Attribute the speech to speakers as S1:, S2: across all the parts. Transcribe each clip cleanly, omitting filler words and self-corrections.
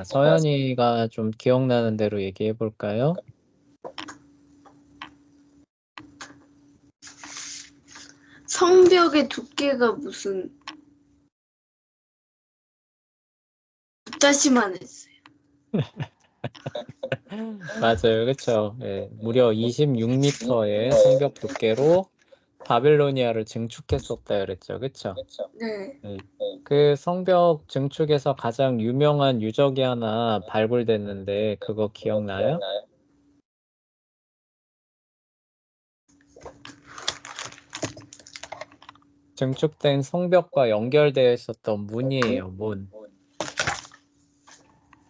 S1: 서연이가 좀 기억나는 대로 얘기해 볼까요?
S2: 성벽의 두께가 무슨 2-만 했어요.
S1: 맞아요. 그쵸? 예, 무려 26m의 성벽 두께로 바빌로니아를 증축했었다 그랬죠. 그쵸?
S2: 네.
S1: 예, 그 성벽 증축에서 가장 유명한 유적이 하나 발굴됐는데 그거 기억나요? 증축된 성벽과 연결되어 있었던 문이에요. 문.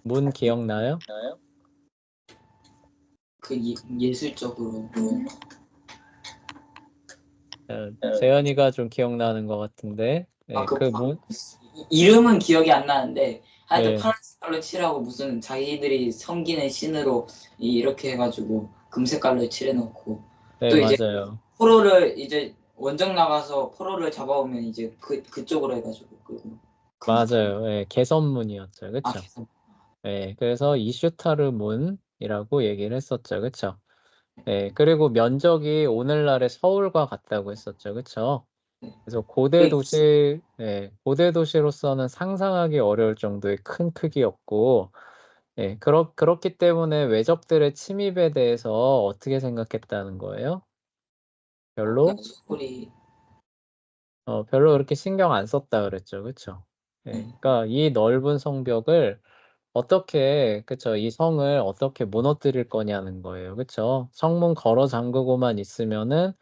S1: 문 기억나요?
S3: 예술적으로
S1: 재현이가 좀 기억나는 것 같은데, 그 문,
S3: 이름은 기억이 안 나는데 하여튼
S1: 네,
S3: 파란 색깔로 칠하고 무슨 자기들이 섬기는 신으로 이렇게 해가지고 금색깔로 칠해놓고
S1: 네,
S3: 또 이제
S1: 맞아요.
S3: 포로를 이제 원정 나가서 포로를 잡아오면 이제 그쪽으로 해가지고
S1: 맞아요. 예, 개선문이었죠.
S3: 아
S1: 그쵸?
S3: 계속
S1: 예, 그래서 이슈타르 문이라고 얘기를 했었죠. 그쵸? 예, 그리고 면적이 오늘날의 서울과 같다고 했었죠. 그쵸? 그래서 고대 도시로서는 상상하기 어려울 정도의 큰 크기였고, 예, 그렇기 때문에 외적들의 침입에 대해서 어떻게 생각했다는 거예요? 별로?
S3: 그냥 소리
S1: 별로 그렇게 신경 안 썼다 그랬죠. 그쵸? 예, 그러니까 이 넓은 성벽을 그쵸? 이 성을 어떻게 무너뜨릴 거냐는 거예요. 그쵸? 성문 걸어 잠그고만 있으면은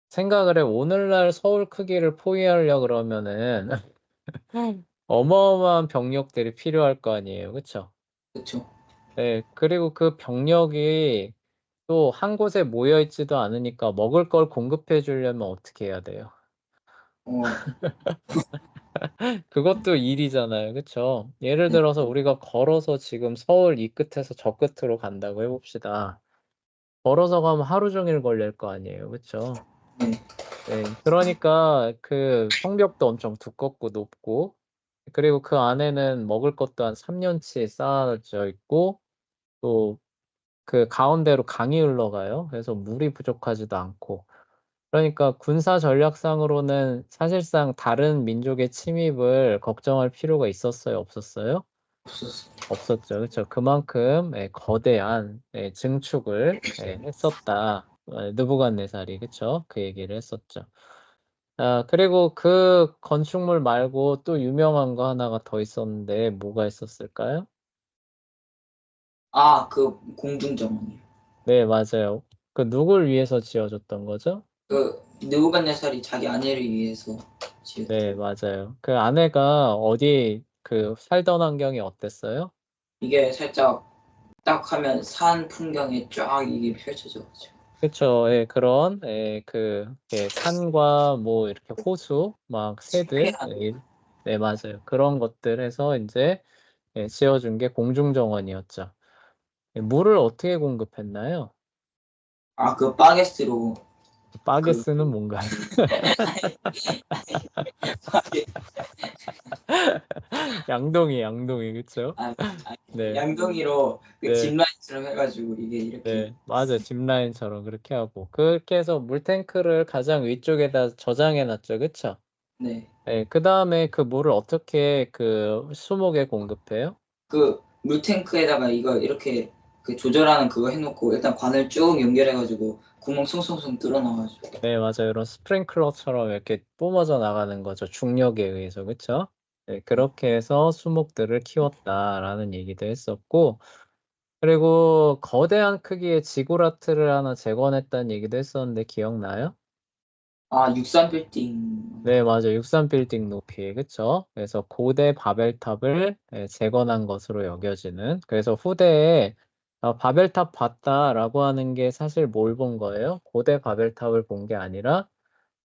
S1: 생각을 해. 오늘날 서울 크기를 포위하려 그러면은 어마어마한 병력들이 필요할 거 아니에요. 그쵸?
S3: 그렇죠.
S1: 네, 그리고 그 병력이 또 한 곳에 모여 있지도 않으니까 먹을 걸 공급해 주려면 어떻게 해야 돼요? 그것도 일이잖아요. 그쵸? 예를 들어서 우리가 걸어서 지금 서울 이 끝에서 저 끝으로 간다고 해봅시다. 걸어서 가면 하루 종일 걸릴 거 아니에요. 그쵸? 네, 그러니까 그 성벽도 엄청 두껍고 높고, 그리고 그 안에는 먹을 것도 한 3년치 쌓아져 있고, 또 그 가운데로 강이 흘러가요. 그래서 물이 부족하지도 않고. 그러니까 군사 전략상으로는 사실상 다른 민족의 침입을 걱정할 필요가 있었어요, 없었어요?
S3: 없었어.
S1: 없었죠. 그렇죠. 그만큼 거대한 증축을 했었다. 느부갓네살이 그렇죠. 그 얘기를 했었죠. 그리고 그 건축물 말고 또 유명한 거 하나가 더 있었는데 뭐가 있었을까요?
S3: 그 공중정원이요.
S1: 네, 맞아요. 그 누굴 위해서 지어줬던 거죠?
S3: 느부갓네살이 자기 아내를 위해서 지었죠.
S1: 네, 맞아요. 그 아내가 어디 살던 환경이 어땠어요?
S3: 이게 살짝 딱 하면 산 풍경이 쫙 이게 펼쳐져가지고.
S1: 그쵸. 예, 그런, 산과 뭐 이렇게 호수, 막 새들,
S3: 쾌한.
S1: 네, 맞아요. 그런 것들 해서 이제 지어준 게 공중정원이었죠. 물을 어떻게 공급했나요?
S3: 그 바게스로 그
S1: 바게스는 뭔가요? 양동이, 그쵸?
S3: 아,
S1: 네,
S3: 양동이로 그
S1: 네,
S3: 짚라인처럼 해가지고 이게 이렇게
S1: 네, 맞아요. 짚라인처럼 그렇게 하고. 그렇게 해서 물탱크를 가장 위쪽에다 저장해 놨죠. 그쵸?
S3: 네.
S1: 네, 그 다음에 그 물을 어떻게 그 수목에 공급해요?
S3: 그 물탱크에다가 이거 이렇게 그 조절하는 그거 해놓고 일단 관을 쭉 연결해가지고 구멍 송송송 뚫어놔가지고.
S1: 네, 맞아요. 이런 스프링클러처럼 이렇게 뿜어져 나가는 거죠. 중력에 의해서. 그쵸? 네, 그렇게 해서 수목들을 키웠다라는 얘기도 했었고, 그리고 거대한 크기의 지구라트를 하나 재건했다는 얘기도 했었는데 기억나요?
S3: 63 빌딩.
S1: 네, 맞아요. 63빌딩 높이. 그쵸? 그래서 고대 바벨탑을 재건한 것으로 여겨지는. 그래서 후대에 바벨탑 봤다라고 하는 게 사실 뭘 본 거예요? 고대 바벨탑을 본 게 아니라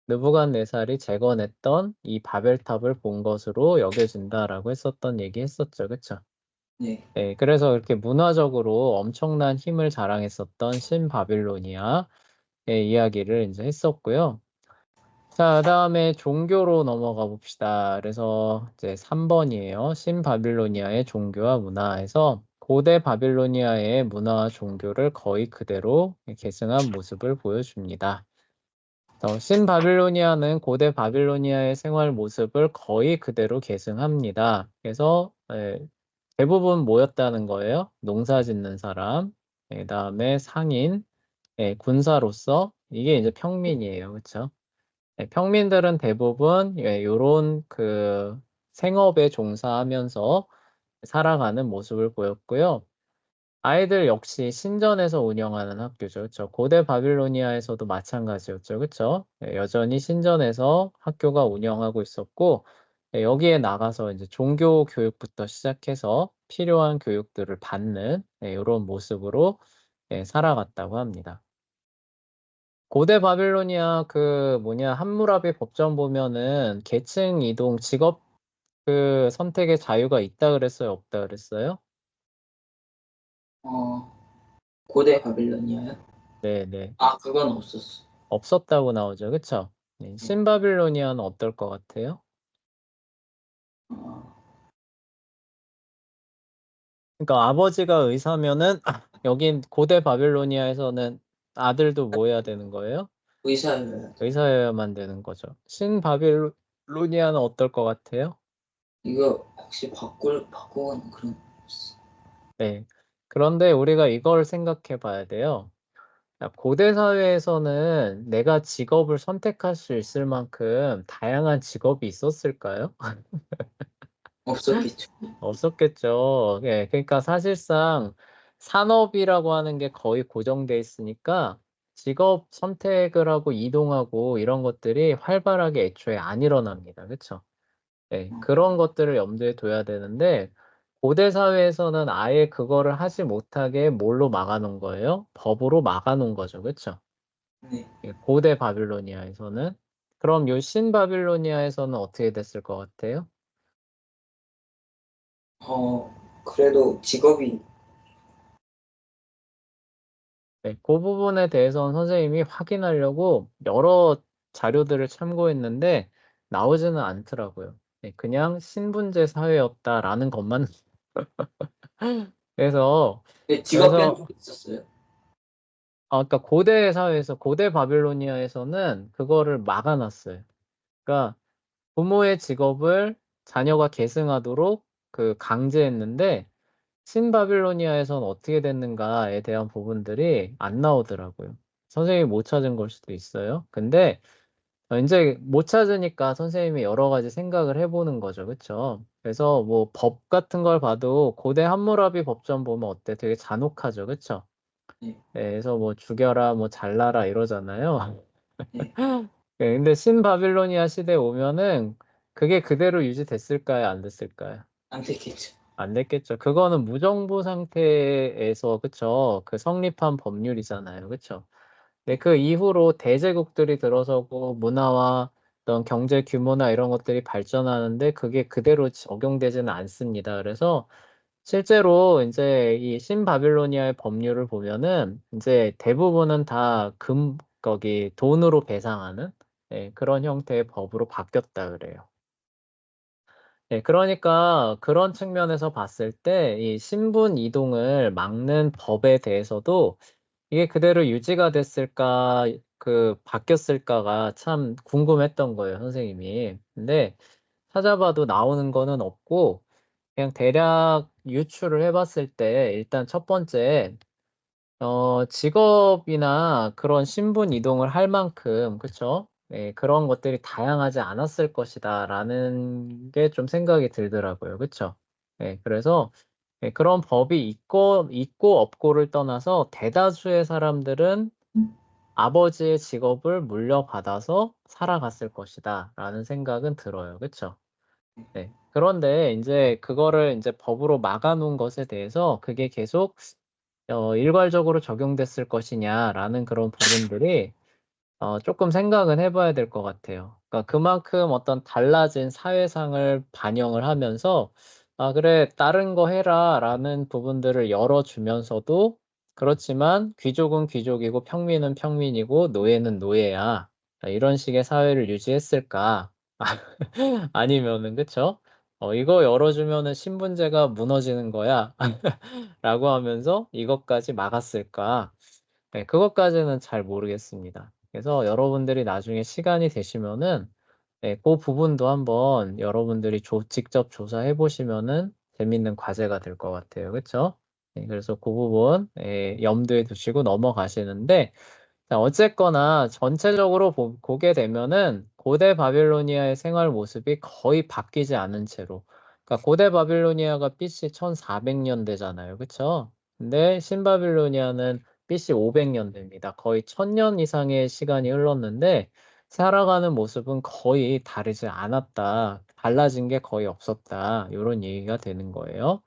S1: 느부갓네살이 재건했던 이 바벨탑을 본 것으로 여겨진다라고 했었던 얘기 했었죠. 그쵸?
S3: 네.
S1: 네, 그래서 이렇게 문화적으로 엄청난 힘을 자랑했었던 신바빌로니아의 이야기를 이제 했었고요. 자, 다음에 종교로 넘어가 봅시다. 그래서 이제 3번이에요. 신바빌로니아의 종교와 문화에서 고대 바빌로니아의 문화와 종교를 거의 그대로 계승한 모습을 보여줍니다. 신바빌로니아는 고대 바빌로니아의 생활 모습을 거의 그대로 계승합니다. 그래서 대부분 모였다는 거예요. 농사 짓는 사람, 그다음에 상인, 군사로서 이게 이제 평민이에요. 그렇죠? 평민들은 대부분 요런 그 생업에 종사하면서 살아가는 모습을 보였고요. 아이들 역시 신전에서 운영하는 학교죠. 그렇죠? 고대 바빌로니아에서도 마찬가지였죠. 그렇죠? 여전히 신전에서 학교가 운영하고 있었고 여기에 나가서 이제 종교 교육부터 시작해서 필요한 교육들을 받는 이런 모습으로 살아갔다고 합니다. 고대 바빌로니아 그 뭐냐 함무라비 법전 보면은 계층 이동 직업 그 선택의 자유가 있다 그랬어요, 없다 그랬어요?
S3: 고대 바빌로니아요?
S1: 네.
S3: 아, 그건 없었어.
S1: 없었다고 나오죠. 그쵸? 네. 신바빌로니아는 어떨 것 같아요?
S3: 어,
S1: 그러니까 아버지가 의사면은 여긴 고대 바빌로니아에서는 아들도 뭐 해야 되는 거예요?
S3: 의사여야 돼.
S1: 의사여야만 되는 거죠. 신바빌로니아는 어떨 것 같아요?
S3: 이거 혹시 바꾸거나 그런 거 없어?
S1: 네. 그런데 우리가 이걸 생각해 봐야 돼요. 고대 사회에서는 내가 직업을 선택할 수 있을 만큼 다양한 직업이 있었을까요?
S3: 없었겠죠.
S1: 없었겠죠. 그러니까 사실상 산업이라고 하는 게 거의 고정돼 있으니까 직업 선택을 하고 이동하고 이런 것들이 활발하게 애초에 안 일어납니다. 그쵸? 그런 것들을 염두에 둬야 되는데 고대 사회에서는 아예 그거를 하지 못하게 뭘로 막아놓은 거예요? 법으로 막아놓은 거죠. 그쵸?
S3: 네.
S1: 고대 바빌로니아에서는. 그럼 요 신바빌로니아에서는 어떻게 됐을 것 같아요?
S3: 그래도 직업이
S1: 그 부분에 대해서는 선생님이 확인하려고 여러 자료들을 참고했는데 나오지는 않더라고요. 그냥 신분제 사회였다라는 것만. 그래서
S3: 직업
S1: 그래서
S3: 변동이 있었어요.
S1: 그러니까 고대 사회에서 고대 바빌로니아에서는 그거를 막아놨어요. 그러니까 부모의 직업을 자녀가 계승하도록 그 강제했는데 신바빌로니아에서는 어떻게 됐는가에 대한 부분들이 안 나오더라고요. 선생님이 못 찾은 걸 수도 있어요. 근데 이제 못 찾으니까 선생님이 여러 가지 생각을 해보는 거죠. 그쵸? 그래서 뭐 법 같은 걸 봐도 고대 함무라비 법전 보면 어때? 되게 잔혹하죠. 그쵸?
S3: 네.
S1: 그래서 뭐 죽여라, 뭐 잘라라 이러잖아요.
S3: 네.
S1: 근데 신바빌로니아 시대에 오면은 그게 그대로 유지됐을까요? 안 됐을까요?
S3: 안 됐겠죠.
S1: 안 됐겠죠. 그거는 무정부 상태에서, 그쵸? 그 성립한 법률이잖아요. 그쵸? 그 이후로 대제국들이 들어서고 문화와 어떤 경제 규모나 이런 것들이 발전하는데 그게 그대로 적용되지는 않습니다. 그래서 실제로 이제 이 신바빌로니아의 법률을 보면은 이제 대부분은 다 거기 돈으로 배상하는 그런 형태의 법으로 바뀌었다 그래요. 그러니까 그런 측면에서 봤을 때 이 신분 이동을 막는 법에 대해서도 이게 그대로 유지가 됐을까, 그 바뀌었을까가 참 궁금했던 거예요, 선생님이. 근데 찾아봐도 나오는 거는 없고 그냥 대략 유추를 해봤을 때 일단 첫 번째 직업이나 그런 신분 이동을 할 만큼, 그쵸? 그런 것들이 다양하지 않았을 것이다라는 게 좀 생각이 들더라고요. 그쵸? 그래서 그런 법이 있고 없고를 떠나서 대다수의 사람들은 아버지의 직업을 물려받아서 살아갔을 것이다라는 생각은 들어요. 그쵸? 그런데 이제 그거를 이제 법으로 막아놓은 것에 대해서 그게 계속 일괄적으로 적용됐을 것이냐라는 그런 부분들이 조금 생각은 해봐야 될 것 같아요. 그러니까 그만큼 어떤 달라진 사회상을 반영을 하면서 그래, 다른 거 해라라는 부분들을 열어주면서도 그렇지만 귀족은 귀족이고 평민은 평민이고 노예는 노예야. 이런 식의 사회를 유지했을까? 아니면은, 그쵸? 이거 열어주면은 신분제가 무너지는 거야. 라고 하면서 이것까지 막았을까? 네, 그것까지는 잘 모르겠습니다. 그래서 여러분들이 나중에 시간이 되시면은, 네, 그 부분도 한번 여러분들이 직접 조사해 보시면은 재밌는 과제가 될 것 같아요. 그쵸? 네, 그래서 그 부분, 염두에 두시고 넘어가시는데, 자, 어쨌거나 전체적으로 보게 되면은 고대 바빌로니아의 생활 모습이 거의 바뀌지 않은 채로, 그러니까 고대 바빌로니아가 BC 1400년대잖아요. 그쵸? 근데 신바빌로니아는 BC 500년대입니다. 거의 1000년 이상의 시간이 흘렀는데 살아가는 모습은 거의 다르지 않았다. 달라진 게 거의 없었다. 이런 얘기가 되는 거예요.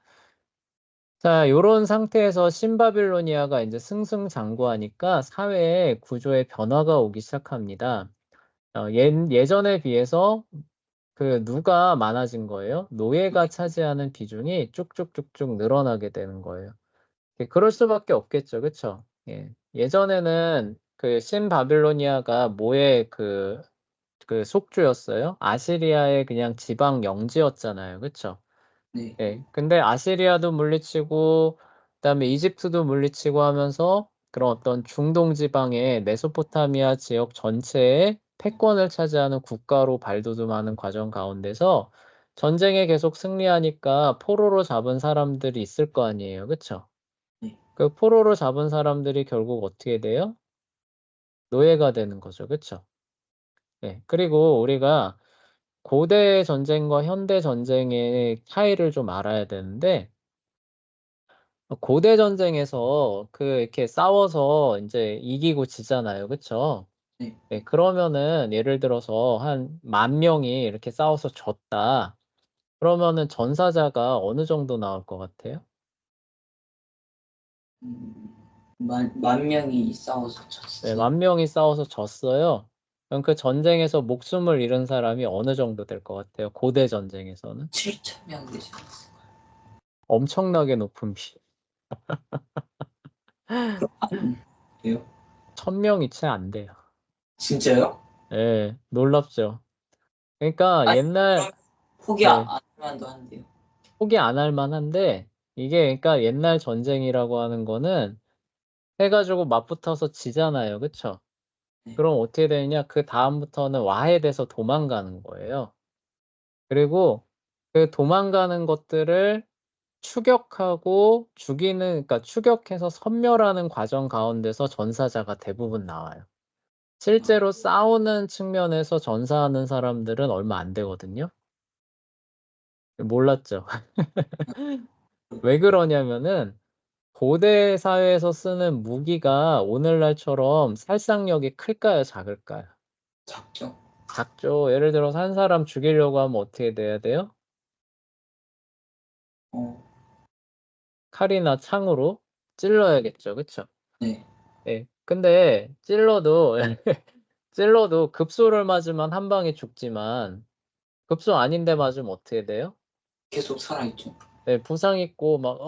S1: 자, 요런 상태에서 신바빌로니아가 이제 승승장구하니까 사회의 구조에 변화가 오기 시작합니다. 예전에 비해서 누가 많아진 거예요? 노예가 차지하는 비중이 쭉쭉쭉쭉 늘어나게 되는 거예요. 그럴 수밖에 없겠죠. 그쵸? 예. 예전에는 신바빌로니아가 뭐의 속주였어요? 아시리아의 그냥 지방 영지였잖아요. 그쵸?
S3: 네.
S1: 예. 근데 아시리아도 물리치고 그다음에 이집트도 물리치고 하면서 그런 어떤 중동 지방의 메소포타미아 지역 전체에 패권을 차지하는 국가로 발돋움하는 과정 가운데서 전쟁에 계속 승리하니까 포로로 잡은 사람들이 있을 거 아니에요. 그쵸?
S3: 네.
S1: 그 포로로 잡은 사람들이 결국 어떻게 돼요? 노예가 되는 거죠. 그쵸? 예. 그리고 우리가 고대 전쟁과 현대 전쟁의 차이를 좀 알아야 되는데 고대 전쟁에서 이렇게 싸워서 이제 이기고 지잖아요. 그쵸?
S3: 네.
S1: 네, 그러면은 예를 들어서 한 10,000명이 이렇게 싸워서 졌다. 그러면은 전사자가 어느 정도 나올 것 같아요?
S3: 만 명이 싸워서
S1: 네,
S3: 졌어요.
S1: 10,000명이 싸워서 졌어요. 그럼 그 전쟁에서 목숨을 잃은 사람이 어느 정도 될 것 같아요? 고대 전쟁에서는?
S3: 7,000명 되지 않았어요.
S1: 엄청나게 높은 비.
S3: 돼요?
S1: 1,000명이 채 안 돼요.
S3: 진짜요?
S1: 예, 놀랍죠. 그러니까
S3: 아니,
S1: 옛날,
S3: 포기
S1: 네,
S3: 안 할만도 한데요.
S1: 포기 안 할 만한데 이게 그러니까 옛날 전쟁이라고 하는 거는 해가지고 맞붙어서 지잖아요. 그쵸?
S3: 네.
S1: 그럼 어떻게 되느냐? 그 다음부터는 와해돼서 도망가는 거예요. 그리고 그 도망가는 것들을 추격하고 그러니까 추격해서 섬멸하는 과정 가운데서 전사자가 대부분 나와요. 실제로 싸우는 측면에서 전사하는 사람들은 얼마 안 되거든요. 몰랐죠? 왜 그러냐면은 고대 사회에서 쓰는 무기가 오늘날처럼 살상력이 클까요, 작을까요?
S3: 작죠?
S1: 작죠. 예를 들어서 한 사람 죽이려고 하면 어떻게 돼야 돼요? 칼이나 창으로 찔러야겠죠. 그쵸?
S3: 네.
S1: 예. 근데 찔러도 급소를 맞으면 한 방에 죽지만 급소 아닌데 맞으면 어떻게 돼요?
S3: 계속 살아있죠.
S1: 네, 부상 입고 막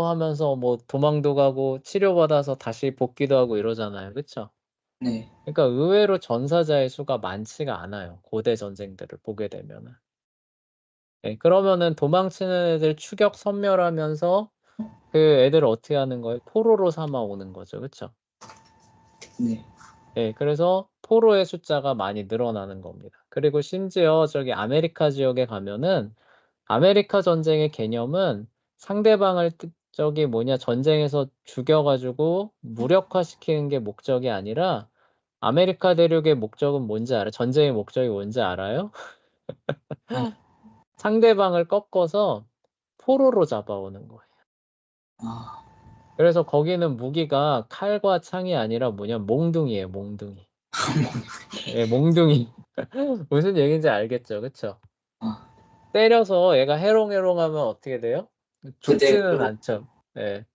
S1: 하면서 뭐 도망도 가고 치료받아서 다시 복귀도 하고 이러잖아요. 그쵸?
S3: 네.
S1: 그러니까 의외로 전사자의 수가 많지가 않아요. 고대 전쟁들을 보게 되면은. 네, 그러면은 도망치는 애들 추격 섬멸하면서 그 애들을 어떻게 하는 거예요? 포로로 삼아 오는 거죠. 그쵸?
S3: 네.
S1: 네, 그래서 포로의 숫자가 많이 늘어나는 겁니다. 그리고 심지어 저기 아메리카 지역에 가면은 아메리카 전쟁의 개념은 상대방을 전쟁에서 죽여가지고 무력화시키는 게 목적이 아니라 아메리카 대륙의 목적은 뭔지 알아요? 전쟁의 목적이 뭔지 알아요? 상대방을 꺾어서 포로로 잡아오는 거예요.
S3: 아,
S1: 그래서 거기는 무기가 칼과 창이 아니라 몽둥이에요, 몽둥이. 예, 몽둥이. 무슨 얘기인지 알겠죠? 그쵸?
S3: 아,
S1: 때려서 얘가 해롱해롱하면 어떻게 돼요? 죽지는
S3: 그대로.
S1: 않죠. 예.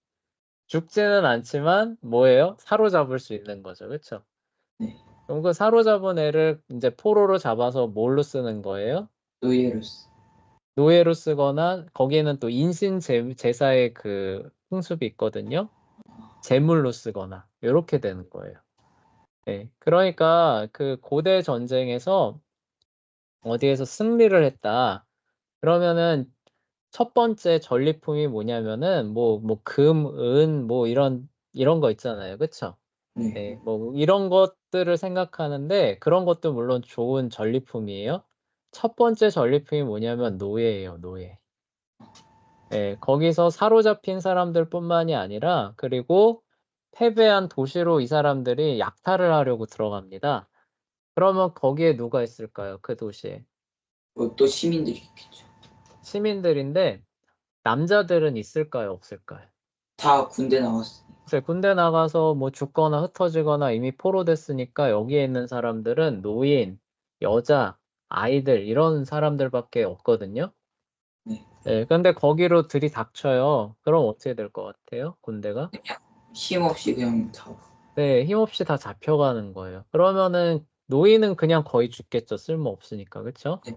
S1: 죽지는 않지만 뭐예요? 사로잡을 수 있는 거죠. 그쵸?
S3: 네.
S1: 그럼 그 사로잡은 애를 이제 포로로 잡아서 뭘로 쓰는 거예요?
S3: 노예로스.
S1: 노예로 쓰거나 거기에는 또 제사의 풍습이 있거든요. 제물로 쓰거나 요렇게 되는 거예요. 네. 그러니까 그 고대 전쟁에서 어디에서 승리를 했다. 그러면은 첫 번째 전리품이 뭐냐면은 금, 은 이런 거 있잖아요. 그쵸?
S3: 네.
S1: 네. 뭐 이런 것들을 생각하는데 그런 것도 물론 좋은 전리품이에요. 첫 번째 전리품이 뭐냐면 노예예요, 노예. 예. 거기서 사로잡힌 사람들뿐만이 아니라 그리고 패배한 도시로 이 사람들이 약탈을 하려고 들어갑니다. 그러면 거기에 누가 있을까요? 그 도시에.
S3: 또 시민들이 있겠죠.
S1: 시민들인데 남자들은 있을까요? 없을까요?
S3: 다 군대 나왔으니까.
S1: 글쎄 군대 나가서 뭐 죽거나 흩어지거나 이미 포로됐으니까 여기에 있는 사람들은 노인, 여자, 아이들 이런 사람들밖에 없거든요.
S3: 네.
S1: 예. 근데 거기로 들이닥쳐요. 그럼 어떻게 될 것 같아요? 군대가?
S3: 힘없이 그냥 다.
S1: 네. 힘없이 다 잡혀가는 거예요. 그러면은 노인은 그냥 거의 죽겠죠. 쓸모없으니까. 그쵸?
S3: 네.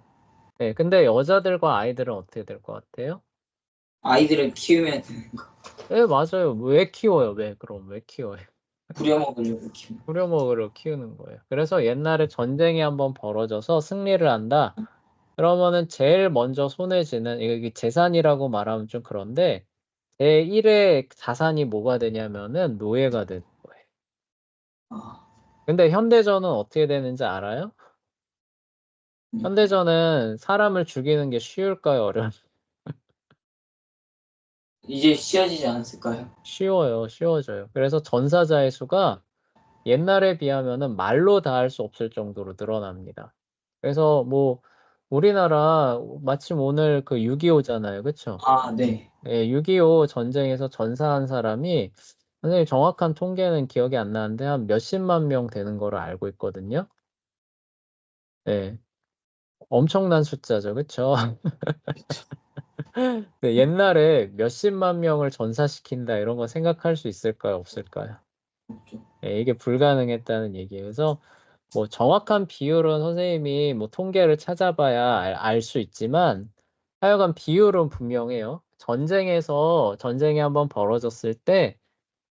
S1: 네. 근데 여자들과 아이들은 어떻게 될 것 같아요?
S3: 아이들을 키우면 되는 거.
S1: 예 맞아요. 왜 키워요? 왜 그럼 왜 키워요?
S3: 부려먹으려고 키우는 거.
S1: 부려먹으러 키우는 거예요. 그래서 옛날에 전쟁이 한번 벌어져서 승리를 한다. 그러면은 제일 먼저 손에 쥐는 이게 재산이라고 말하면 좀 그런데 제1의 자산이 뭐가 되냐면은 노예가 되는 거예요.
S3: 아,
S1: 근데 현대전은 어떻게 되는지 알아요? 현대전은 사람을 죽이는 게 쉬울까요? 어려워요?
S3: 이제 쉬워지지 않았을까요?
S1: 쉬워요. 쉬워져요. 그래서 전사자의 수가 옛날에 비하면은 말로 다 할 수 없을 정도로 늘어납니다. 그래서 뭐 우리나라 마침 오늘 그 6.25잖아요. 그쵸?
S3: 아, 네.
S1: 예, 6.25 전쟁에서 전사한 사람이 선생님 정확한 통계는 기억이 안 나는데 한 몇십만 명 되는 거로 알고 있거든요. 예. 엄청난 숫자죠. 그쵸? 네, 옛날에 몇십만 명을 전사시킨다 이런 거 생각할 수 있을까요? 없을까요?
S3: 없죠.
S1: 예, 이게 불가능했다는 얘기예요. 그래서 뭐 정확한 비율은 선생님이 뭐 통계를 찾아봐야 알 수 있지만 하여간 비율은 분명해요. 전쟁이 한번 벌어졌을 때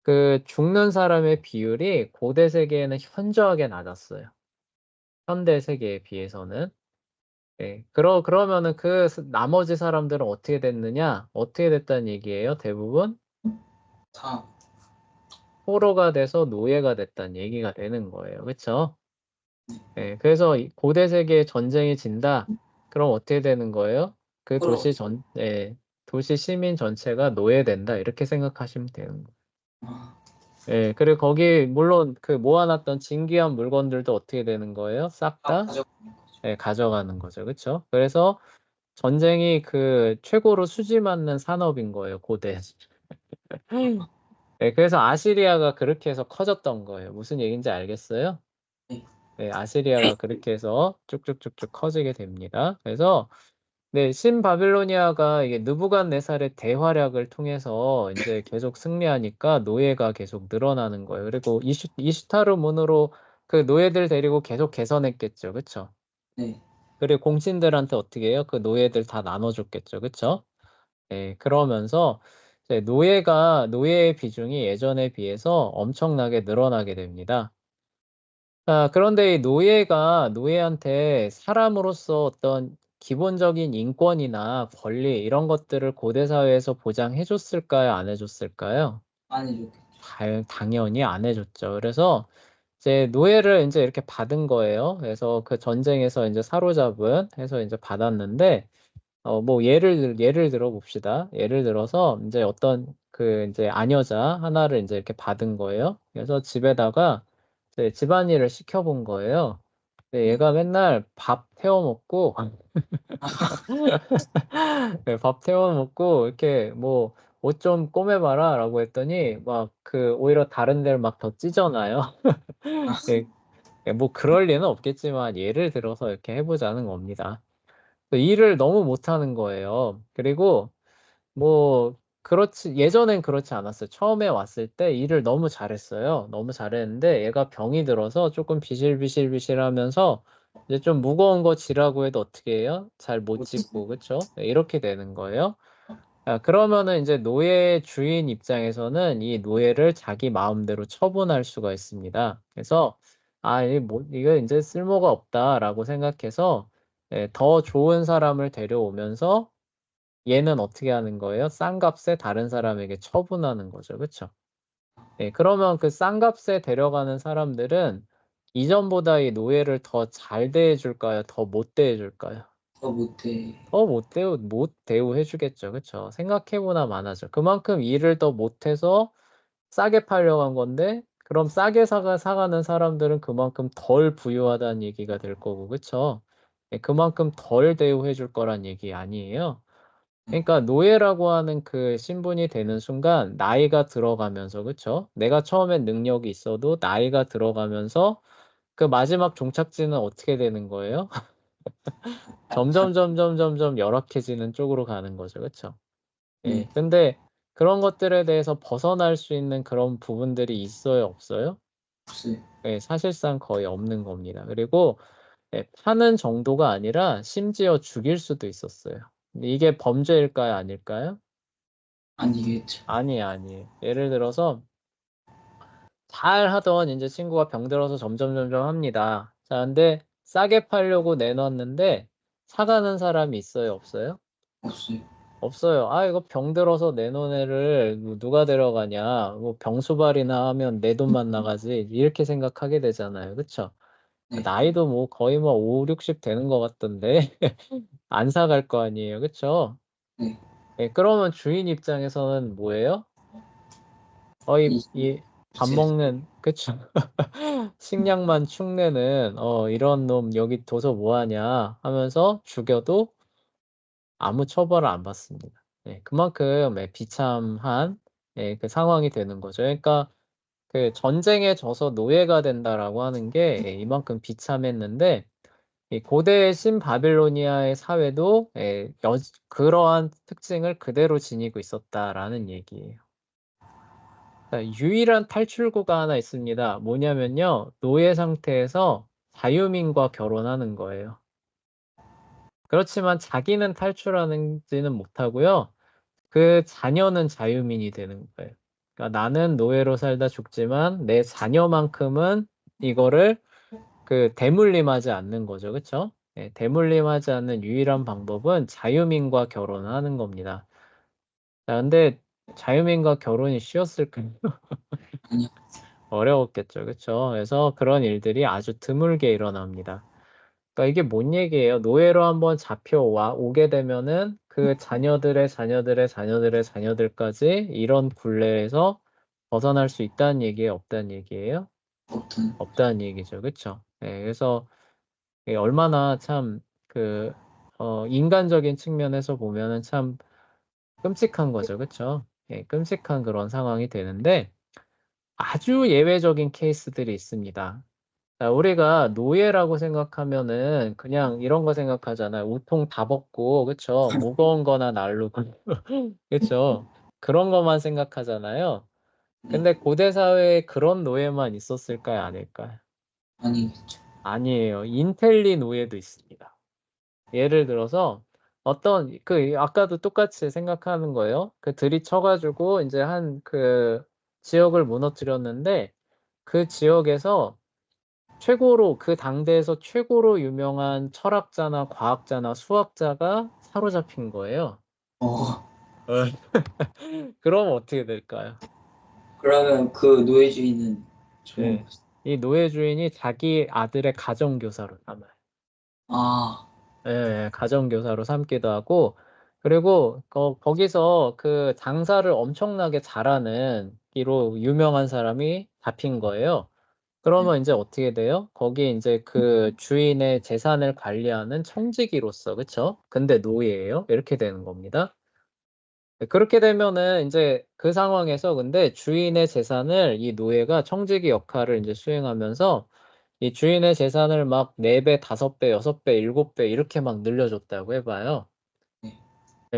S1: 그 죽는 사람의 비율이 고대 세계에는 현저하게 낮았어요. 현대 세계에 비해서는. 예. 그러면은 나머지 사람들은 어떻게 됐느냐? 어떻게 됐다는 얘기예요, 대부분?
S3: 다.
S1: 포로가 돼서 노예가 됐다는 얘기가 되는 거예요. 그쵸? 예. 그래서 이 고대 세계에 전쟁이 진다. 그럼 어떻게 되는 거예요? 그
S3: 서로.
S1: 도시 시민 전체가 노예된다. 이렇게 생각하시면 되는 거예요.
S3: 아,
S1: 예. 그리고 거기 물론 그 모아 놨던 진귀한 물건들도 어떻게 되는 거예요? 싹
S3: 다
S1: 다
S3: 가져가는 거죠.
S1: 예, 가져가는 거죠. 그쵸? 그래서 전쟁이 그 최고로 수지 맞는 산업인 거예요, 고대. 예, 그래서 아시리아가 그렇게 해서 커졌던 거예요. 무슨 얘기인지 알겠어요?
S3: 네.
S1: 네, 아시리아가 그렇게 해서 쭉쭉쭉쭉 커지게 됩니다. 그래서 네, 신바빌로니아가 이게 느부갓네살의 대활약을 통해서 인제 계속 승리하니까 노예가 계속 늘어나는 거예요. 그리고 이슈타르문으로 그 노예들 데리고 계속 개선했겠죠. 그쵸?
S3: 네.
S1: 그리고 공신들한테 어떻게 해요? 그 노예들 다 나눠 줬겠죠. 그쵸? 예. 그러면서 이제 노예의 비중이 예전에 비해서 엄청나게 늘어나게 됩니다. 그런데 이 노예한테 사람으로서 어떤 기본적인 인권이나 권리 이런 것들을 고대 사회에서 보장해 줬을까요? 안 해 줬을까요?
S3: 안 해줬겠죠.
S1: 당연히 안 해 줬죠. 그래서 이제 노예를 인제 이렇게 받은 거예요. 그래서 그 전쟁에서 인제 사로잡은 해서 인제 받았는데 뭐 예를 들어 봅시다. 예를 들어서 인제 어떤 그 인제 아녀자 하나를 인제 이렇게 받은 거예요. 그래서 집에다가 이제 집안일을 시켜 본 거예요. 근데
S3: 네.
S1: 얘가 맨날 밥 태워 먹고 네, 밥 태워 먹고 이렇게 뭐 "옷 좀 꼬매 봐라."라고 했더니 막 오히려 다른 데를 막 더 찢어 놔요.
S3: 아,
S1: 예. 예, 뭐 그럴 리는 없겠지만 예를 들어서 이렇게 해 보자는 겁니다. 그 일을 너무 못하는 거예요. 그리고 뭐 예전엔 그렇지 않았어요. 처음에 왔을 때 일을 너무 잘했어요. 너무 잘했는데 얘가 병이 들어서 쪼끔 비실비실비실하면서 이제 좀 무거운 거 지라고 해도 어떻게 해요? 잘 못
S3: 못
S1: 짚고 그쵸? 네, 이렇게 되는 거예요. 그러면은 인제 노예 주인 입장에서는 이 노예를 자기 마음대로 처분할 수가 있습니다. 그래서 이거 이제 쓸모가 없다라고 생각해서 더 좋은 사람을 데려오면서 얘는 어떻게 하는 거예요? 싼 값에 다른 사람에게 처분하는 거죠. 그쵸? 그러면 그 싼 값에 데려가는 사람들은 이전보다 이 노예를 더 잘 대해줄까요? 더 못 대해줄까요?
S3: 더 못해.
S1: 더 못 대우해주겠죠. 그쵸? 생각해보나 마나죠. 그만큼 일을 더 못해서 싸게 팔려고 한 건데, 그럼 싸게 사가는 사람들은 그만큼 덜 부유하다는 얘기가 될 거고, 그쵸? 그만큼 덜 대우해줄 거란 얘기 아니에요. 그러니까 노예라고 하는 그 신분이 되는 순간 나이가 들어가면서, 그쵸? 내가 처음엔 능력이 있어도 나이가 들어가면서 그 마지막 종착지는 어떻게 되는 거예요? 점점 열악해지는 쪽으로 가는 거죠. 그쵸?
S3: 네.
S1: 근데 그런 것들에 대해서 벗어날 수 있는 그런 부분들이 있어요, 없어요?
S3: 없어요.
S1: 사실상 거의 없는 겁니다. 그리고 파는 정도가 아니라 심지어 죽일 수도 있었어요. 근데 이게 범죄일까요, 아닐까요?
S3: 아니겠죠.
S1: 아니에요. 예를 들어서 잘하던 이제 친구가 병들어서 점점 합니다. 자, 근데 싸게 팔려고 내놨는데 사가는 사람이 있어요, 없어요?
S3: 없어요.
S1: 없어요. 이거 병들어서 내놓은 애를 누가 데려가냐. 뭐 병수발이나 하면 내 돈만 나가지. 이렇게 생각하게 되잖아요. 그쵸?
S3: 네.
S1: 나이도 뭐 거의 뭐 5, 60 되는 것 같던데 안 사갈 거 아니에요. 그쵸?
S3: 네.
S1: 그러면 주인 입장에서는 뭐예요? 이 밥
S3: 없어요.
S1: 먹는, 그쵸? 식량만 축내는 이런 놈 여기 둬서 뭐하냐 하면서 죽여도 아무 처벌을 안 받습니다. 그만큼 비참한 그 상황이 되는 거죠. 그러니까 그 전쟁에 져서 노예가 된다라고 하는 게 이만큼 비참했는데 이 고대 신바빌로니아의 사회도 그러한 특징을 그대로 지니고 있었다라는 얘기예요. 자, 유일한 탈출구가 하나 있습니다. 뭐냐면요. 노예 상태에서 자유민과 결혼하는 거예요. 그렇지만 자기는 탈출하지는 못하고요. 그 자녀는 자유민이 되는 거예요. 그러니까 나는 노예로 살다 죽지만 내 자녀만큼은 이거를 그 대물림하지 않는 거죠. 그쵸? 대물림하지 않는 유일한 방법은 자유민과 결혼하는 겁니다. 자, 근데 자유민과 결혼이 쉬웠을까요?
S3: 아니요.
S1: 어려웠겠죠. 그쵸? 그래서 그런 일들이 아주 드물게 일어납니다. 그러니까 이게 뭔 얘기예요? 노예로 한번 오게 되면은 그 자녀들의 자녀들까지 이런 굴레에서 벗어날 수 있다는 얘기예요? 없다는 얘기예요?
S3: 없던.
S1: 없다는 얘기죠. 그쵸? 그래서 얼마나 참 인간적인 측면에서 보면은 참 끔찍한 거죠. 그쵸? 끔찍한 그런 상황이 되는데 아주 예외적인 케이스들이 있습니다. 자, 우리가 노예라고 생각하면은 그냥 이런 거 생각하잖아요. 우통 다 벗고, 그쵸? 무거운 거나 날르고, 그쵸? 그런 것만 생각하잖아요.
S3: 네.
S1: 근데 고대 사회에 그런 노예만 있었을까요? 아닐까요?
S3: 아니겠죠.
S1: 아니에요. 인텔리 노예도 있습니다. 예를 들어서 아까도 똑같이 생각하는 거예요. 들이쳐가지고 이제 지역을 무너뜨렸는데 그 지역에서 그 당대에서 최고로 유명한 철학자나 과학자나 수학자가 사로잡힌 거예요.
S3: 어.
S1: 그럼 어떻게 될까요?
S3: 그러면 그 노예 주인은 정말
S1: 네. 이 노예 주인이 자기 아들의 가정교사로 삼아요.
S3: 아.
S1: 가정교사로 삼기도 하고, 그리고 거기서 그 장사를 엄청나게 잘하는 기로 유명한 사람이 잡힌 거예요. 그러면 이제 어떻게 돼요? 거기에 이제 그 주인의 재산을 관리하는 청지기로서, 그쵸? 근데 노예예요? 이렇게 되는 겁니다. 그렇게 되면은 이제 그 상황에서 근데 주인의 재산을 이 노예가 청지기 역할을 이제 수행하면서 이 주인의 재산을 막 4배, 5배, 6배, 7배 이렇게 막 늘려줬다고 해봐요.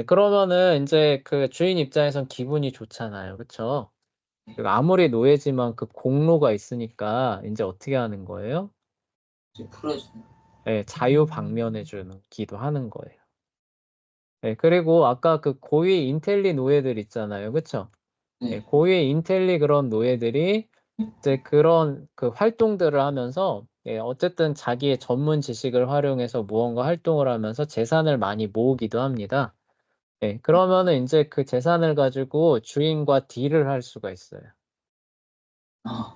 S1: 그러면은 이제 그 주인 입장에선 기분이 좋잖아요. 그쵸? 그리고 아무리 노예지만 그 공로가 있으니까 이제 어떻게 하는 거예요?
S3: 이제 풀어주는.
S1: 자유 방면해주는 기도하는 거예요. 그리고 아까 그 고위 인텔리 노예들 있잖아요. 그쵸?
S3: 네.
S1: 고위 인텔리 그런 노예들이 이제 그런 그 활동들을 하면서 어쨌든 자기의 전문 지식을 활용해서 무언가 활동을 하면서 재산을 많이 모으기도 합니다. 그러면은 이제 그 재산을 가지고 주인과 딜을 할 수가 있어요.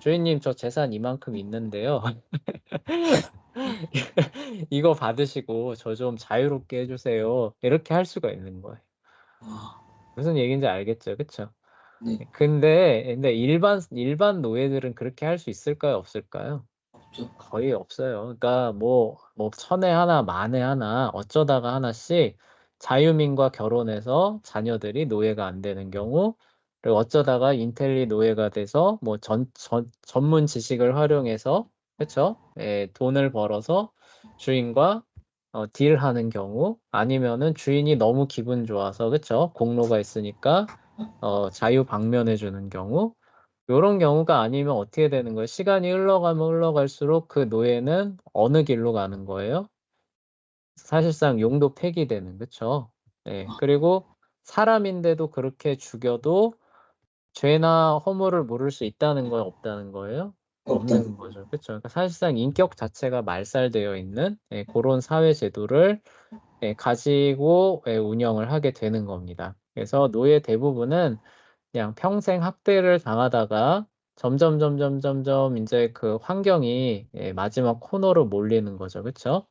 S1: 주인님, 저 재산 이만큼 있는데요. 이거 받으시고 저 좀 자유롭게 해주세요. 이렇게 할 수가 있는 거예요. 무슨 얘기인지 알겠죠? 그쵸?
S3: 네,
S1: 근데 일반 노예들은 그렇게 할 수 있을까요? 없을까요?
S3: 없죠.
S1: 거의 없어요. 그러니까 뭐 천에 하나, 만에 하나, 어쩌다가 하나씩 자유민과 결혼해서 자녀들이 노예가 안 되는 경우, 그리고 어쩌다가 인텔리 노예가 돼서 뭐 전문 지식을 활용해서, 그쵸? 돈을 벌어서 주인과 딜하는 경우, 아니면은 주인이 너무 기분 좋아서, 그쵸? 공로가 있으니까 자유 방면해 주는 경우, 요런 경우가 아니면 어떻게 되는 거예요? 시간이 흘러가면 흘러갈수록 그 노예는 어느 길로 가는 거예요? 사실상 용도 폐기되는, 그쵸? 그리고 사람인데도 그렇게 죽여도 죄나 허물을 물을 수 있다는 거예요? 없다는 거예요?
S3: 없다.
S1: 없는 거죠. 그쵸? 그러니까 사실상 인격 자체가 말살되어 있는 그런 사회 제도를 가지고 운영을 하게 되는 겁니다. 그래서 노예 대부분은 그냥 평생 학대를 당하다가 점점 이제 그 환경이 마지막 코너로 몰리는 거죠. 그쵸?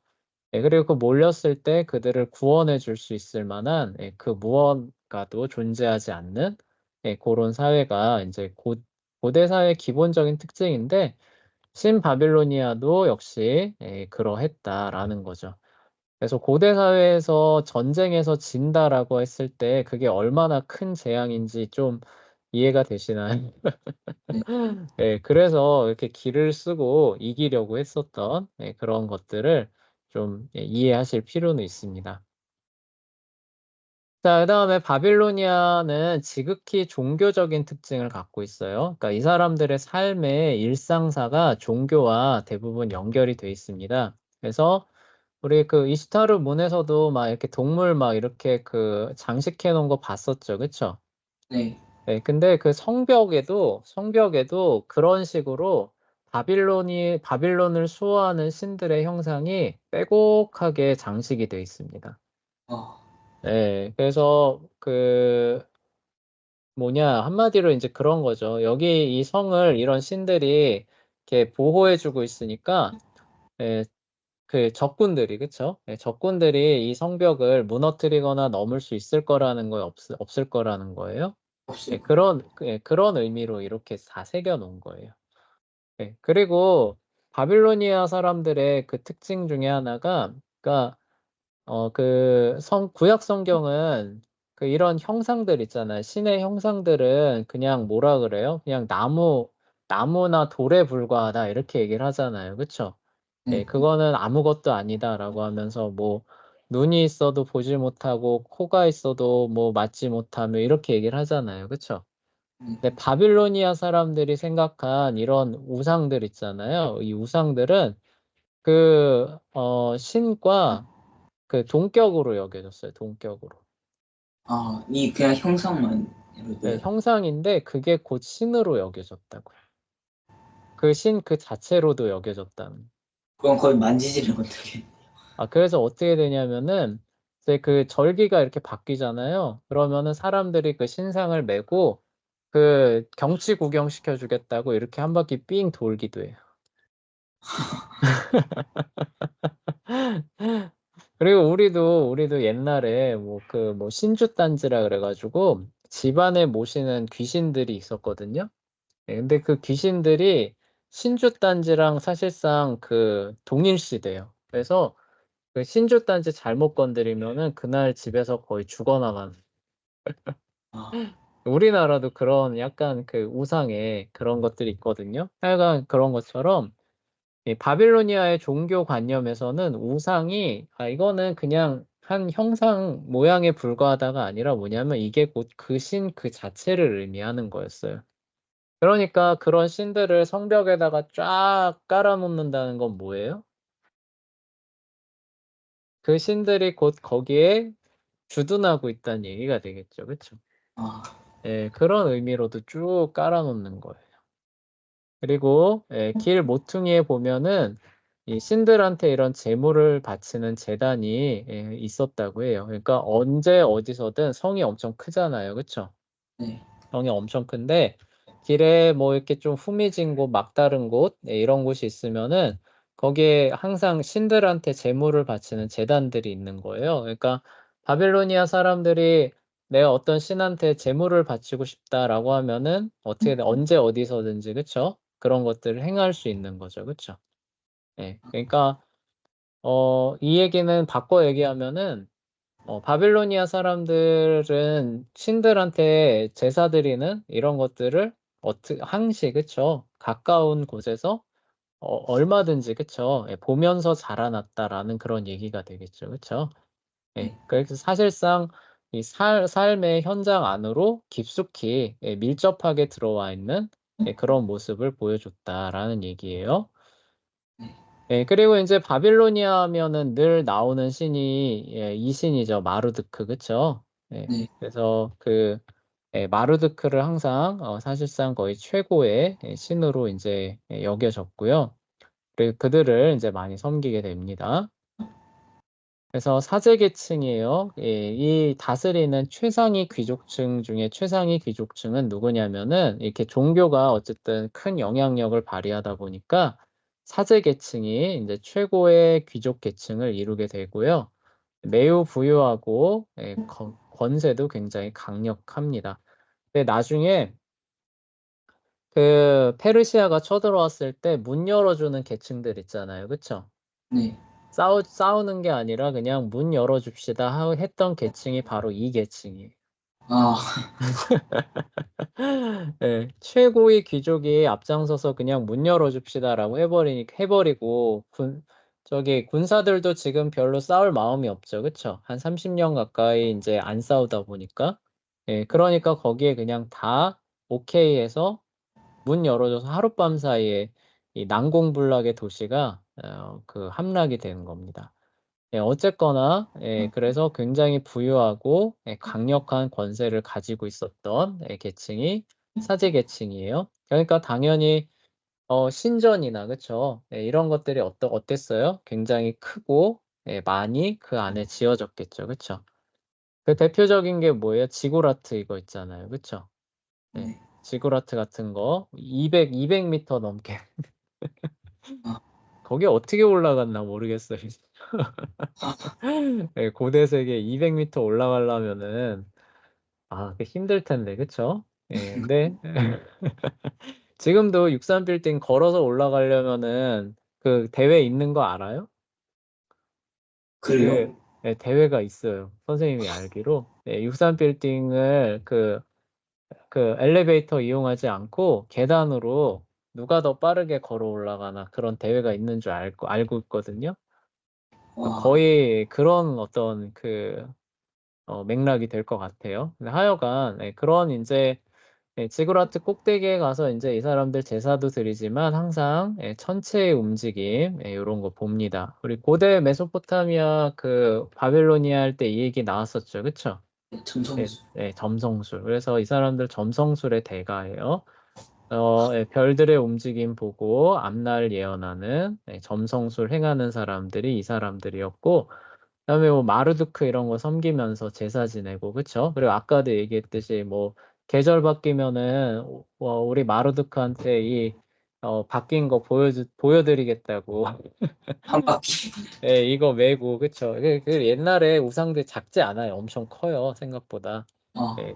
S1: 그리고 그 몰렸을 때 그들을 구원해 줄 수 있을 만한 그 무언가도 존재하지 않는 그런 사회가 이제 고대 사회의 기본적인 특징인데 신바빌로니아도 역시 그러했다라는 거죠. 그래서 고대 사회에서 전쟁에서 진다라고 했을 때 그게 얼마나 큰 재앙인지 좀 이해가 되시나요?
S3: 네.
S1: 그래서 이렇게 기를 쓰고 이기려고 했었던 그런 것들을 좀 이해하실 필요는 있습니다. 자, 그다음에 바빌로니아는 지극히 종교적인 특징을 갖고 있어요. 그러니까 이 사람들의 삶의 일상사가 종교와 대부분 연결이 돼 있습니다. 그래서 우리 그 이스타르 문에서도 막 이렇게 동물 막 이렇게 그 장식해 놓은 거 봤었죠. 그쵸?
S3: 네.
S1: 근데 그 성벽에도 그런 식으로 바빌론을 수호하는 신들의 형상이 빼곡하게 장식이 돼 있습니다.
S3: 어,
S1: 그래서 그 뭐냐 한마디로 이제 그런 거죠. 여기 이 성을 이런 신들이 이렇게 보호해주고 있으니까 예, 그 적군들이 그쵸? 적군들이 이 성벽을 무너뜨리거나 넘을 수 있을 거라는 거예요, 없을 거라는 거예요.
S3: 없을 거.
S1: 그런 의미로 이렇게 다 새겨 놓은 거예요. 그리고 바빌로니아 사람들의 그 특징 중에 하나가, 그러니까 구약 성경은 그 이런 형상들 있잖아요. 신의 형상들은 그냥 뭐라 그래요? 그냥 나무나 돌에 불과하다 이렇게 얘기를 하잖아요. 그쵸?
S3: 네.
S1: 그거는 아무것도 아니다라고 하면서 뭐 눈이 있어도 보지 못하고 코가 있어도 뭐 맞지 못하며 이렇게 얘기를 하잖아요. 그쵸?
S3: 네.
S1: 근데 바빌로니아 사람들이 생각한 이런 우상들 있잖아요. 이 우상들은 신과 그 동격으로 여겨졌어요. 동격으로.
S3: 이 그냥 형상만으로도요.
S1: 형상인데 그게 곧 신으로 여겨졌다고요. 그 신 그 자체로도 여겨졌다는.
S3: 그건 거의 만지지를 못하게.
S1: 그래서 어떻게 되냐면은 이제 그 절기가 이렇게 바뀌잖아요. 그러면은 사람들이 그 신상을 메고 그 경치 구경시켜 주겠다고 이렇게 한 바퀴 삥 돌기도 해요. 그리고 우리도 옛날에 뭐 신주단지라 그래가지고 집안에 모시는 귀신들이 있었거든요. 근데 그 귀신들이 신주단지랑 사실상 그 동일시돼요. 그래서 그 신주단지 잘못 건드리면은 그날 집에서 거의 죽어나가는.
S3: 아,
S1: 우리나라도 그런 약간 그 우상에 그런 것들이 있거든요. 하여간 그런 것처럼 이 바빌로니아의 종교 관념에서는 우상이 이거는 그냥 한 형상 모양에 불과하다가 아니라 뭐냐면 이게 곧 그 신 그 자체를 의미하는 거였어요. 그러니까 그런 신들을 성벽에다가 쫙 깔아놓는다는 건 뭐예요? 그 신들이 곧 거기에 주둔하고 있다는 얘기가 되겠죠. 그쵸?
S3: 아,
S1: 그런 의미로도 쭉 깔아놓는 거예요. 그리고 길 모퉁이에 보면은 이 신들한테 이런 제물을 바치는 제단이 있었다고 해요. 그러니까 언제 어디서든 성이 엄청 크잖아요. 그쵸?
S3: 네.
S1: 성이 엄청 큰데 길에 뭐 이렇게 좀 후미진 곳, 막다른 곳 이런 곳이 있으면은 거기에 항상 신들한테 제물을 바치는 제단들이 있는 거예요. 그러니까 바빌로니아 사람들이 내가 어떤 신한테 제물을 바치고 싶다라고 하면은 어떻게든 언제 어디서든지 그쵸? 그런 것들을 행할 수 있는 거죠. 그쵸? 예. 그러니까 이 얘기는 바꿔 얘기하면은 바빌로니아 사람들은 신들한테 제사 드리는 이런 것들을 항시 그쵸? 가까운 곳에서 얼마든지 그쵸? 예, 보면서 자라났다라는 그런 얘기가 되겠죠. 그쵸? 예. 그래서 사실상 이 삶의 현장 안으로 깊숙이 밀접하게 들어와 있는 그런 모습을 보여줬다라는 얘기예요. 예, 그리고 인제 바빌로니아 하면은 늘 나오는 신이 이 신이죠. 마르드크 그쵸? 예.
S3: 네.
S1: 그래서 마르드크를 항상 사실상 거의 최고의 신으로 인제 여겨졌고요. 그리고 그들을 인제 많이 섬기게 됩니다. 그래서 사제 계층이에요. 예, 이 다스리는 최상위 귀족층 중에 최상위 귀족층은 누구냐면은 이렇게 종교가 어쨌든 큰 영향력을 발휘하다 보니까 사제 계층이 인제 최고의 귀족 계층을 이루게 되고요. 매우 부유하고 권세도 굉장히 강력합니다. 근데 나중에 그 페르시아가 쳐들어왔을 때 문 열어주는 계층들 있잖아요. 그쵸?
S3: 네.
S1: 싸우는 게 아니라 그냥 "문 열어 줍시다." 했던 계층이 바로 이 계층이에요.
S3: 아,
S1: 예. 최고의 귀족이 앞장서서 그냥 "문 열어 줍시다."라고 해 버리고 군사들도 지금 별로 싸울 마음이 없죠. 그쵸? 한 30년 가까이 인제 안 싸우다 보니까. 예. 그러니까 거기에 그냥 다 오케이 해서 문 열어 줘서 하룻밤 사이에 이 난공불락의 도시가 함락이 되는 겁니다. 예, 어쨌거나 그래서 굉장히 부유하고 강력한 권세를 가지고 있었던 계층이 사제 계층이에요. 그러니까 당연히 신전이나 그쵸? 이런 것들이 어땠어요? 굉장히 크고 많이 그 안에 지어졌겠죠. 그쵸? 그 대표적인 게 뭐예요? 지구라트 이거 있잖아요. 그쵸? 예.
S3: 네.
S1: 지구라트 같은 거 200 미터 넘게
S3: 아.
S1: 거기에 어떻게 올라갔나 모르겠어요. 예, 고대 세계 200 미터 올라가려면은 그 힘들 텐데 그쵸? 예, 근데 지금도 63 빌딩 걸어서 올라가려면은 그 대회 있는 거 알아요? 그
S3: 그래요?
S1: 대회가 있어요. 선생님이 알기로. 63 빌딩을 그 엘리베이터 이용하지 않고 계단으로 누가 더 빠르게 걸어 올라가나 그런 대회가 있는 줄 알고 있거든요.
S3: 와.
S1: 거의 그런 어떤 맥락이 될 것 같아요. 근데 하여간 그런 인제 지구라트 꼭대기에 가서 인제 이 사람들 제사도 드리지만 항상 천체의 움직임 요런 거 봅니다. 우리 고대 메소포타미아 바빌로니아 할 때 이 얘기 나왔었죠. 그쵸?
S3: 점성술.
S1: 점성술. 그래서 이 사람들 점성술의 대가예요. 별들의 움직임 보고 앞날 예언하는 점성술 행하는 사람들이 이 사람들이었고 그다음에 뭐 마르두크 이런 거 섬기면서 제사 지내고 그쵸? 그리고 아까도 얘기했듯이 뭐 계절 바뀌면은 우리 마르두크한테 바뀐 거 보여 드리겠다고
S3: 한 바퀴.
S1: 예, 이거 메고 그쵸? 옛날에 우상들 작지 않아요. 엄청 커요, 생각보다.
S3: 아,
S1: 예.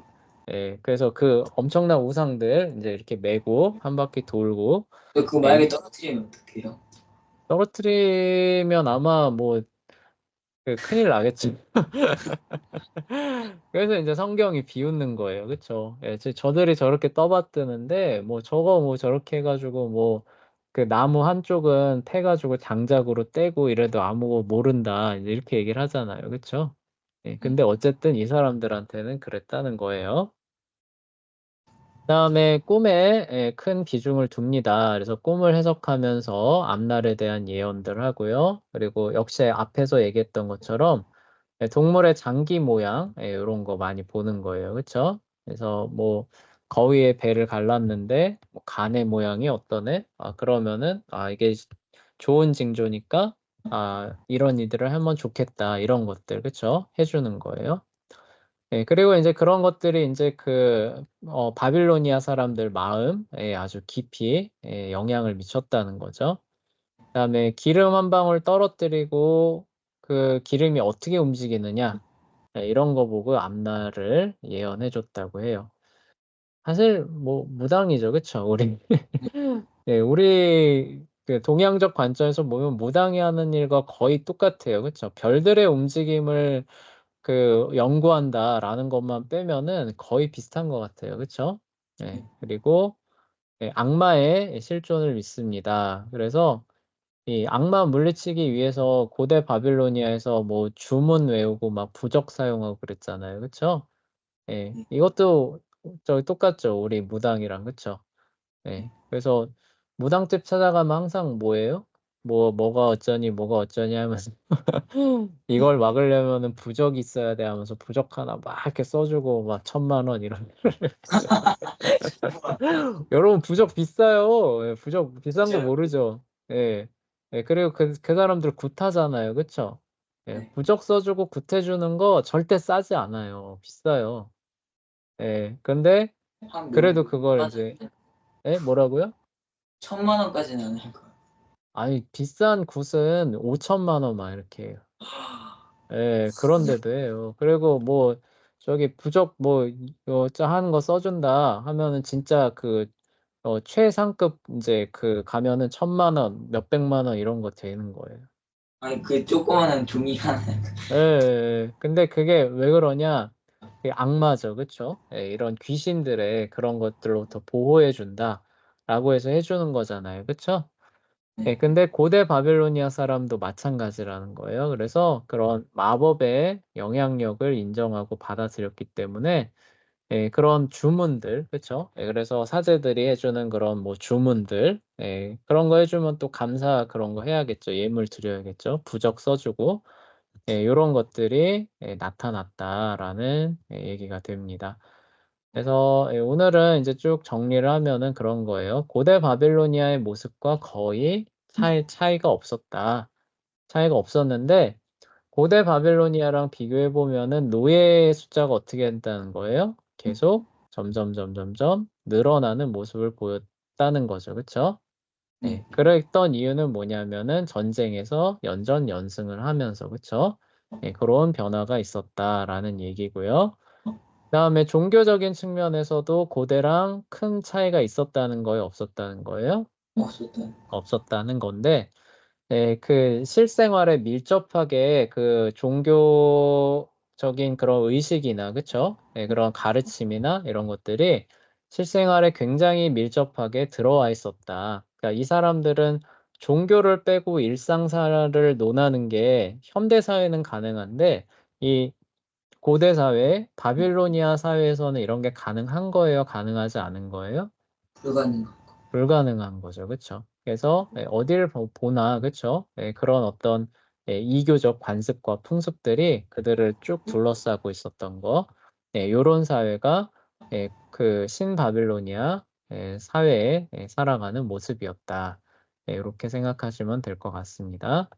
S1: 예. 그래서 그 엄청난 우상들 인제 이렇게 메고 한 바퀴 돌고
S3: 그거
S1: 예,
S3: 만약에 떨어뜨리면 어떡해요?
S1: 떨어뜨리면 아마 뭐 큰일 나겠지. 그래서 인제 성경이 비웃는 거예요. 그쵸? 예. 저들이 저렇게 떠받드는데 뭐 저거 뭐 저렇게 해 가지고 뭐 나무 한쪽은 패 가지고 장작으로 떼고 이래도 아무 모른다. 이제 이렇게 얘기를 하잖아요. 그쵸? 예.
S3: 네.
S1: 근데 어쨌든 이 사람들한테는 그랬다는 거예요. 그다음에 꿈에 큰 비중을 둡니다. 그래서 꿈을 해석하면서 앞날에 대한 예언들을 하고요. 그리고 역시 앞에서 얘기했던 것처럼 동물의 장기 모양 요런 거 많이 보는 거예요. 그쵸? 그래서 뭐 거위의 배를 갈랐는데 뭐 간의 모양이 어떠네? 그러면은 이게 좋은 징조니까 이런 일들을 하면 좋겠다 이런 것들 그쵸? 해주는 거예요. 네, 그리고 이제 그런 것들이 이제 바빌로니아 사람들 마음에 아주 깊이 영향을 미쳤다는 거죠. 그다음에 기름 한 방울 떨어뜨리고 그 기름이 어떻게 움직이느냐 이런 거 보고 앞날을 예언해 줬다고 해요. 사실 뭐 무당이죠, 그쵸? 우리 네, 우리 그 동양적 관점에서 보면 무당이 하는 일과 거의 똑같아요, 그쵸? 별들의 움직임을 연구한다라는 것만 빼면은 거의 비슷한 것 같아요, 그쵸? 네, 그리고 악마의 실존을 믿습니다. 그래서 이 악마 물리치기 위해서 고대 바빌로니아에서 뭐 주문 외우고 막 부적 사용하고 그랬잖아요, 그쵸? 예, 이것도 저기 똑같죠, 우리 무당이랑 그쵸? 예, 그래서 무당집 찾아가면 항상 뭐예요? 뭐가 어쩌니 뭐가 어쩌니 하면서 이걸 막으려면은 부적이 있어야 돼 하면서 부적 하나 막 이렇게 써주고 막 1,000,000원 이런 여러분 부적 비싸요. 예, 부적 비싼 거
S3: 진짜요?
S1: 모르죠. 예. 예, 그리고 그 사람들 굿하잖아요. 그쵸? 예,
S3: 네.
S1: 부적 써주고 굿해주는 거 절대 싸지 않아요. 비싸요. 예, 근데
S3: 한
S1: 그래도
S3: 몇,
S1: 그걸 이제 뭐라고요?
S3: 1,000,000원까지는 안 할 거예요.
S1: 아니 비싼 굿은 5,000,000원 막 이렇게 해요. 예, 그런데도 해요. 그리고 뭐 저기 부적 뭐 하는 거 써준다 하면은 진짜 최상급 이제 가면은 1,000,000원, 몇백만 원 이런 거 되는 거예요.
S3: 아니 그 조그마한 종이 하나.
S1: 예, 예, 예. 근데 그게 왜 그러냐? 그게 악마죠, 그쵸? 예, 이런 귀신들의 그런 것들로부터 보호해 준다라고 해서 해주는 거잖아요, 그쵸? 예, 근데 고대 바빌로니아 사람도 마찬가지라는 거예요. 그래서 그런 마법의 영향력을 인정하고 받아들였기 때문에 그런 주문들, 그쵸? 예, 그래서 사제들이 해주는 그런 뭐 주문들, 그런 거 해주면 또 감사 그런 거 해야겠죠. 예물 드려야겠죠. 부적 써주고, 요런 것들이 나타났다라는 얘기가 됩니다. 그래서 오늘은 이제 쭉 정리를 하면은 그런 거예요. 고대 바빌로니아의 모습과 거의 차이가 없었다. 차이가 없었는데 고대 바빌로니아랑 비교해 보면은 노예의 숫자가 어떻게 된다는 거예요? 계속 점점 늘어나는 모습을 보였다는 거죠. 그쵸? 네. 그랬던 이유는 뭐냐면은 전쟁에서 연전연승을 하면서 그쵸? 네, 그런 변화가 있었다라는 얘기고요. 그다음에 종교적인 측면에서도 고대랑 큰 차이가 있었다는 거예요, 없었다는 거예요?
S3: 없었다.
S1: 없었다는 건데 실생활에 밀접하게 종교적인 그런 의식이나 그쵸? 그런 가르침이나 이런 것들이 실생활에 굉장히 밀접하게 들어와 있었다. 그러니까 이 사람들은 종교를 빼고 일상사를 논하는 게 현대 사회는 가능한데 이 고대 사회, 바빌로니아 사회에서는 이런 게 가능한 거예요? 가능하지 않은 거예요?
S3: 불가능.
S1: 불가능한 거죠. 그쵸? 그래서 어딜 보나 그쵸? 그런 어떤 이교적 관습과 풍습들이 그들을 쭉 둘러싸고 있었던 거. 요런 사회가 신바빌로니아 사회에 살아가는 모습이었다. 이렇게 생각하시면 될 것 같습니다.